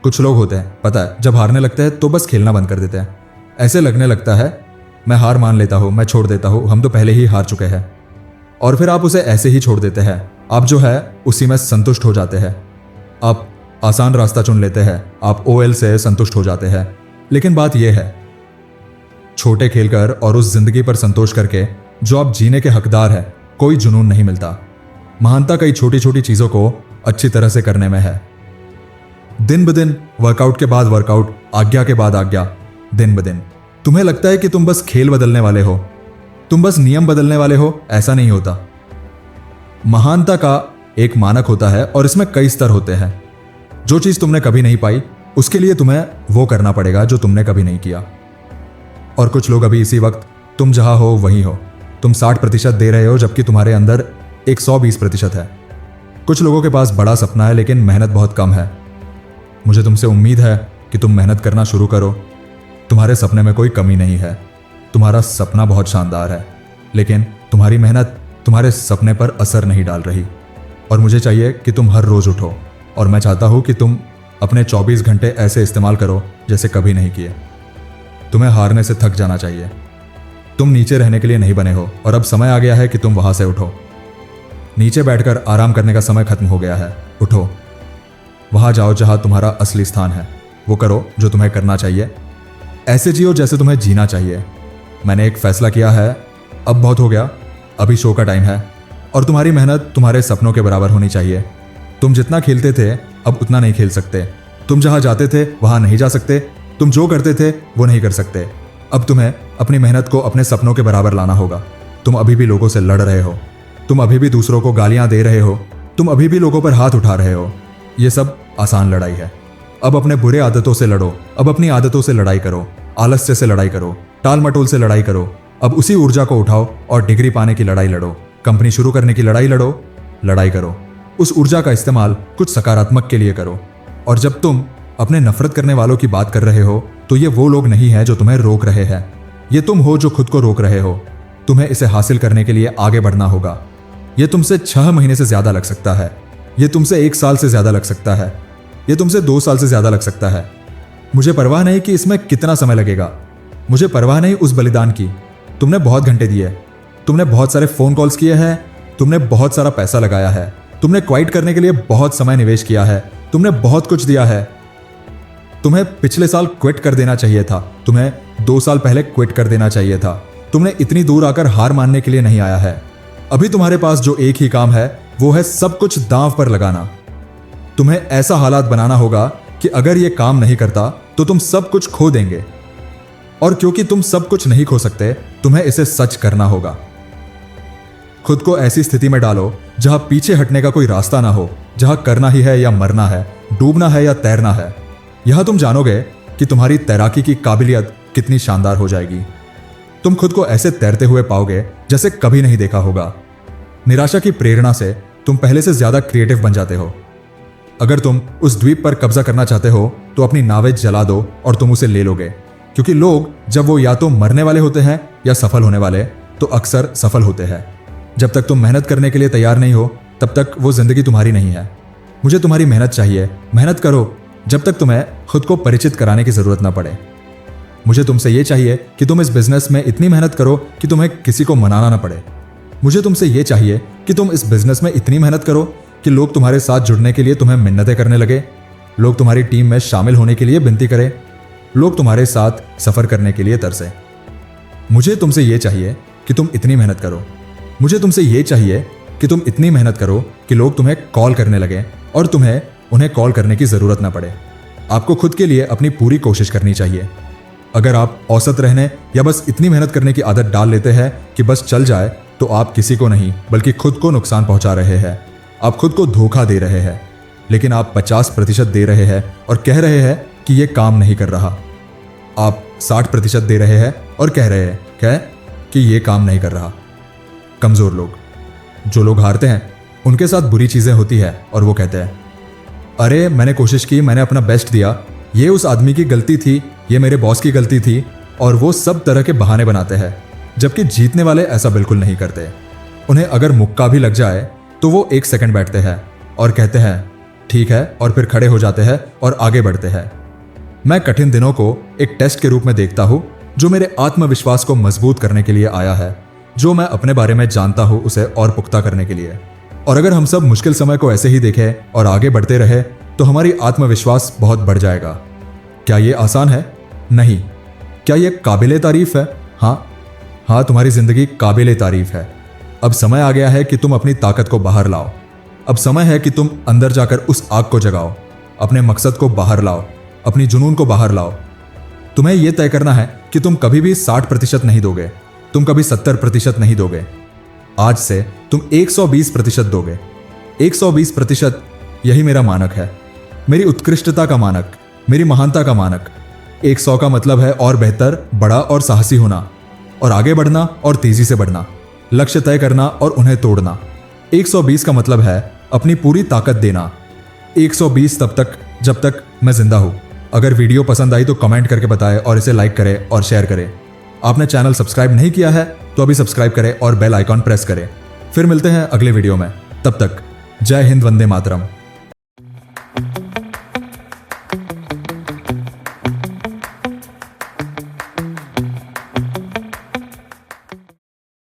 कुछ लोग होते हैं, पता है, जब हारने लगते हैं तो बस खेलना बंद कर देते हैं। ऐसे लगने लगता है मैं हार मान लेता हूँ, मैं छोड़ देता हूँ, हम तो पहले ही हार चुके हैं। और फिर आप उसे ऐसे ही छोड़ देते हैं। आप जो है उसी में संतुष्ट हो जाते हैं। आप आसान रास्ता चुन लेते हैं, आप OL से संतुष्ट हो जाते हैं। लेकिन बात यह है, छोटे खेलकर और उस जिंदगी पर संतोष करके जो आप जीने के हकदार हैं, कोई जुनून नहीं मिलता। महानता कई छोटी छोटी चीजों को अच्छी तरह से करने में है। दिन ब दिन, वर्कआउट के बाद वर्कआउट, आज्ञा के बाद आज्ञा, दिन ब दिन। तुम्हें लगता है कि तुम बस खेल बदलने वाले हो, तुम बस नियम बदलने वाले हो। ऐसा नहीं होता। महानता का एक मानक होता है और इसमें कई स्तर होते हैं। जो चीज तुमने कभी नहीं पाई, उसके लिए तुम्हें वो करना पड़ेगा जो तुमने कभी नहीं किया। और कुछ लोग अभी इसी वक्त तुम जहां हो वहीं हो। तुम 60% दे रहे हो जबकि तुम्हारे अंदर 120% है। कुछ लोगों के पास बड़ा सपना है लेकिन मेहनत बहुत कम है। मुझे तुमसे उम्मीद है कि तुम मेहनत करना शुरू करो। तुम्हारे सपने में कोई कमी नहीं है। तुम्हारा सपना बहुत शानदार है, लेकिन तुम्हारी मेहनत तुम्हारे सपने पर असर नहीं डाल रही। और मुझे चाहिए कि तुम हर रोज उठो, और मैं चाहता हूं कि तुम अपने 24 घंटे ऐसे इस्तेमाल करो जैसे कभी नहीं किए। तुम्हें हारने से थक जाना चाहिए। तुम नीचे रहने के लिए नहीं बने हो, और अब समय आ गया है कि तुम वहां से उठो। नीचे बैठकर आराम करने का समय खत्म हो गया है। उठो, वहां जाओ जहां तुम्हारा असली स्थान है। वो करो जो तुम्हें करना चाहिए। ऐसे जियो जैसे तुम्हें जीना चाहिए। मैंने एक फैसला किया है, अब बहुत हो गया, अभी शो का टाइम है, और तुम्हारी मेहनत तुम्हारे सपनों के बराबर होनी चाहिए। तुम जितना खेलते थे अब उतना नहीं खेल सकते। तुम जहां जाते थे वहां नहीं जा सकते। तुम जो करते थे वो नहीं कर सकते। अब तुम्हें अपनी मेहनत को अपने सपनों के बराबर लाना होगा। तुम अभी भी लोगों से लड़ रहे हो, तुम अभी भी दूसरों को गालियां दे रहे हो, तुम अभी भी लोगों पर हाथ उठा रहे हो। ये सब आसान लड़ाई है। अब अपने बुरे आदतों से लड़ो। अब अपनी आदतों से लड़ाई करो, आलस्य से लड़ाई करो, टाल मटोल से लड़ाई करो। अब उसी ऊर्जा को उठाओ और डिग्री पाने की लड़ाई लड़ो, कंपनी शुरू करने की लड़ाई लड़ो, लड़ाई करो। उस ऊर्जा का इस्तेमाल कुछ सकारात्मक के लिए करो। और जब तुम अपने नफरत करने वालों की बात कर रहे हो तो ये वो लोग नहीं है जो तुम्हें रोक रहे हैं, ये तुम हो जो खुद को रोक रहे हो। तुम्हें इसे हासिल करने के लिए आगे बढ़ना होगा। ये तुमसे 6 महीने से ज्यादा लग सकता है, ये तुमसे 1 साल से ज्यादा लग सकता है, ये तुमसे 2 साल से ज्यादा लग सकता है। मुझे परवाह नहीं कि इसमें कितना समय लगेगा। मुझे परवाह नहीं उस बलिदान की। तुमने बहुत घंटे दिए, तुमने बहुत सारे फोन कॉल्स किए हैं, तुमने बहुत सारा पैसा लगाया है, तुमने क्वाइट करने के लिए बहुत समय निवेश किया है, तुमने बहुत कुछ दिया है। तुम्हें पिछले साल क्विट कर देना चाहिए था, तुम्हें 2 साल पहले क्विट कर देना चाहिए था। तुमने इतनी दूर आकर हार मानने के लिए नहीं आया है। अभी तुम्हारे पास जो एक ही काम है वो है सब कुछ दांव पर लगाना। तुम्हें ऐसा हालात बनाना होगा कि अगर ये काम नहीं करता तो तुम सब कुछ खो देंगे। और क्योंकि तुम सब कुछ नहीं खो सकते, तुम्हें इसे सच करना होगा। खुद को ऐसी स्थिति में डालो जहां पीछे हटने का कोई रास्ता ना हो, जहां करना ही है या मरना है, डूबना है या तैरना है। यहां तुम जानोगे कि तुम्हारी तैराकी की काबिलियत कितनी शानदार हो जाएगी। तुम खुद को ऐसे तैरते हुए पाओगे जैसे कभी नहीं देखा होगा। निराशा की प्रेरणा से तुम पहले से ज्यादा क्रिएटिव बन जाते हो। अगर तुम उस द्वीप पर कब्जा करना चाहते हो तो अपनी नावें जला दो और तुम उसे ले लोगे। क्योंकि लोग जब वो या तो मरने वाले होते हैं या सफल होने वाले, तो अक्सर सफल होते हैं। जब तक तुम मेहनत करने के लिए तैयार नहीं हो तब तक वो जिंदगी तुम्हारी नहीं है। मुझे तुम्हारी मेहनत चाहिए। मेहनत करो जब तक तुम्हें खुद को परिचित कराने की जरूरत ना पड़े। मुझे तुमसे ये चाहिए कि तुम इस बिजनेस में इतनी मेहनत करो कि तुम्हें किसी को मनाना ना पड़े। मुझे तुमसे ये चाहिए कि तुम इस बिजनेस में इतनी मेहनत करो कि लोग तुम्हारे साथ जुड़ने के लिए तुम्हें मिन्नतें करने लगे, लोग तुम्हारी टीम में शामिल होने के लिए विनती करें, लोग तुम्हारे साथ सफर करने के लिए तरसे। मुझे तुमसे ये चाहिए कि तुम इतनी मेहनत करो। मुझे तुमसे ये चाहिए कि तुम इतनी मेहनत करो कि लोग तुम्हें कॉल करने लगे और तुम्हें उन्हें कॉल करने की जरूरत ना पड़े। आपको खुद के लिए अपनी पूरी कोशिश करनी चाहिए। अगर आप औसत रहने या बस इतनी मेहनत करने की आदत डाल लेते हैं कि बस चल जाए, तो आप किसी को नहीं बल्कि खुद को नुकसान पहुंचा रहे हैं। आप खुद को धोखा दे रहे हैं। लेकिन आप 50% दे रहे हैं और कह रहे हैं कि यह काम नहीं कर रहा। आप 60% दे रहे हैं और कह रहे हैं कि यह काम नहीं कर रहा। कमजोर लोग, जो लोग हारते हैं, उनके साथ बुरी चीजें होती है और वो कहते हैं, अरे मैंने कोशिश की, मैंने अपना बेस्ट दिया, ये उस आदमी की गलती थी, ये मेरे बॉस की गलती थी, और वो सब तरह के बहाने बनाते हैं। जबकि जीतने वाले ऐसा बिल्कुल नहीं करते। उन्हें अगर मुक्का भी लग जाए तो वो 1 सेकंड बैठते हैं और कहते हैं, ठीक है, और फिर खड़े हो जाते हैं और आगे बढ़ते हैं। मैं कठिन दिनों को एक टेस्ट के रूप में देखता हूँ जो मेरे आत्मविश्वास को मजबूत करने के लिए आया है, जो मैं अपने बारे में जानता हूँ उसे और पुख्ता करने के लिए। और अगर हम सब मुश्किल समय को ऐसे ही देखें और आगे बढ़ते रहे तो हमारी आत्मविश्वास बहुत बढ़ जाएगा। क्या ये आसान है? नहीं। क्या ये काबिले तारीफ है? हाँ, तुम्हारी जिंदगी काबिले तारीफ है। अब समय आ गया है कि तुम अपनी ताकत को बाहर लाओ। अब समय है कि तुम अंदर जाकर उस आग को जगाओ, अपने मकसद को बाहर लाओ, अपनी जुनून को बाहर लाओ। तुम्हें यह तय करना है कि तुम कभी भी 60% नहीं दोगे, तुम कभी 70% नहीं दोगे। आज से तुम 120% दोगे। 120%, यही मेरा मानक है, मेरी उत्कृष्टता का मानक, मेरी महानता का मानक। 100 का मतलब है और बेहतर, बड़ा और साहसी होना, और आगे बढ़ना और तेजी से बढ़ना, लक्ष्य तय करना और उन्हें तोड़ना। 120 का मतलब है अपनी पूरी ताकत देना। 120 तब तक जब तक मैं जिंदा हूं। अगर वीडियो पसंद आई तो कमेंट करके बताएं और इसे लाइक करें और शेयर करें। आपने चैनल सब्सक्राइब नहीं किया है तो अभी सब्सक्राइब करें और बेल आइकॉन प्रेस करें। फिर मिलते हैं अगले वीडियो में। तब तक जय हिंद, वंदे मातरम।